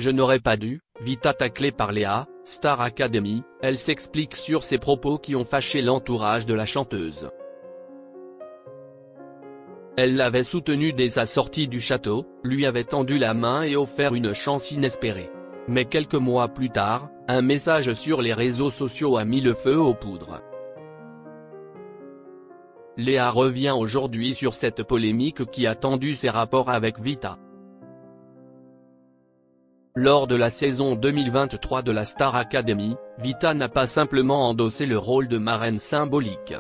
je n'aurais pas dû, Vita taclée par Léa, Star Academy, elle s'explique sur ses propos qui ont fâché l'entourage de la chanteuse. Elle l'avait soutenu dès sa sortie du château, lui avait tendu la main et offert une chance inespérée. Mais quelques mois plus tard, un message sur les réseaux sociaux a mis le feu aux poudres. Léa revient aujourd'hui sur cette polémique qui a tendu ses rapports avec Vita. Lors de la saison 2023 de la Star Academy, Vita n'a pas simplement endossé le rôle de marraine symbolique.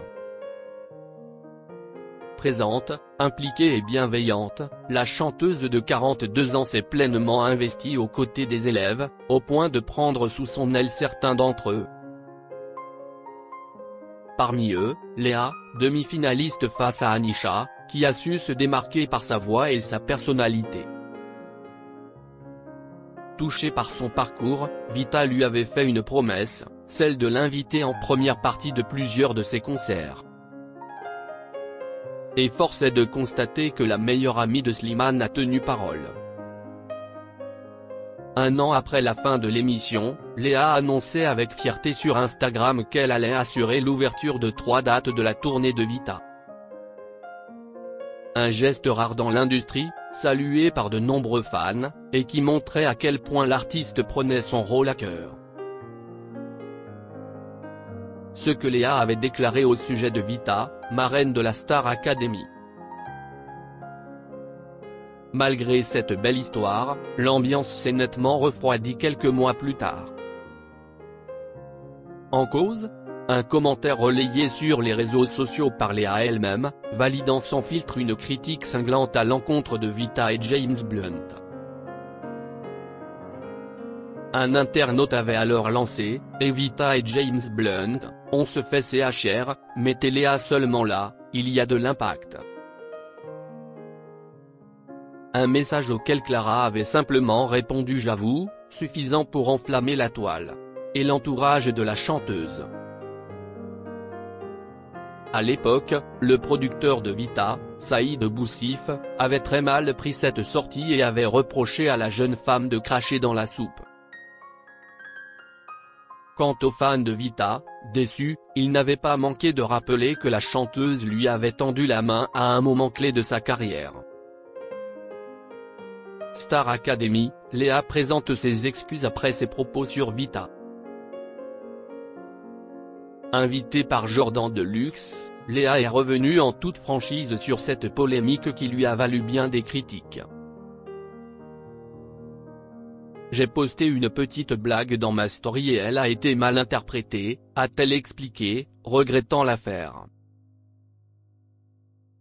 Présente, impliquée et bienveillante, la chanteuse de 42 ans s'est pleinement investie aux côtés des élèves, au point de prendre sous son aile certains d'entre eux. Parmi eux, Léa, demi-finaliste face à Anisha, qui a su se démarquer par sa voix et sa personnalité. Touchée par son parcours, Vita lui avait fait une promesse, celle de l'inviter en première partie de plusieurs de ses concerts. Et force est de constater que la meilleure amie de Slimane a tenu parole. Un an après la fin de l'émission, Léa a annoncé avec fierté sur Instagram qu'elle allait assurer l'ouverture de 3 dates de la tournée de Vita. Un geste rare dans l'industrie, salué par de nombreux fans, et qui montrait à quel point l'artiste prenait son rôle à cœur. Ce que Léa avait déclaré au sujet de Vita, marraine de la Star Academy. Malgré cette belle histoire, l'ambiance s'est nettement refroidie quelques mois plus tard. En cause ? Un commentaire relayé sur les réseaux sociaux par Léa elle-même, validant sans filtre une critique cinglante à l'encontre de Vita et James Blunt. Un internaute avait alors lancé « Et Vita et James Blunt, on se fait CHR, mettez Léa seulement là, il y a de l'impact ». Un message auquel Clara avait simplement répondu « J'avoue », suffisant pour enflammer la toile. Et l'entourage de la chanteuse. À l'époque, le producteur de Vita, Saïd Boussif, avait très mal pris cette sortie et avait reproché à la jeune femme de cracher dans la soupe. Quant aux fans de Vita, déçus, ils n'avaient pas manqué de rappeler que la chanteuse lui avait tendu la main à un moment clé de sa carrière. Star Academy, Léa présente ses excuses après ses propos sur Vita. Invitée par Jordan Deluxe, Léa est revenue en toute franchise sur cette polémique qui lui a valu bien des critiques. J'ai posté une petite blague dans ma story et elle a été mal interprétée, a-t-elle expliqué, regrettant l'affaire.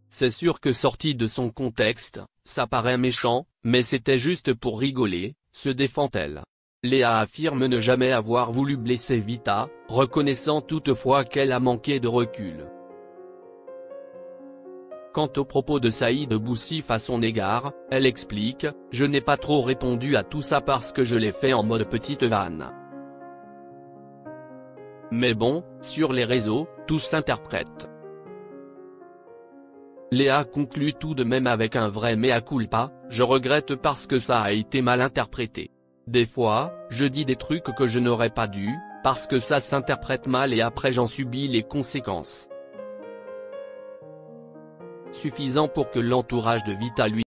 C'est sûr que sorti de son contexte, ça paraît méchant, mais c'était juste pour rigoler, se défend-elle. Léa affirme ne jamais avoir voulu blesser Vita, reconnaissant toutefois qu'elle a manqué de recul. Quant aux propos de Saïd Boussif à son égard, elle explique « Je n'ai pas trop répondu à tout ça parce que je l'ai fait en mode petite vanne. Mais bon, sur les réseaux, tout s'interprète ». Léa conclut tout de même avec un vrai mea culpa, « Je regrette parce que ça a été mal interprété. Des fois, je dis des trucs que je n'aurais pas dû, parce que ça s'interprète mal et après j'en subis les conséquences. » Suffisant pour que l'entourage de Vita lui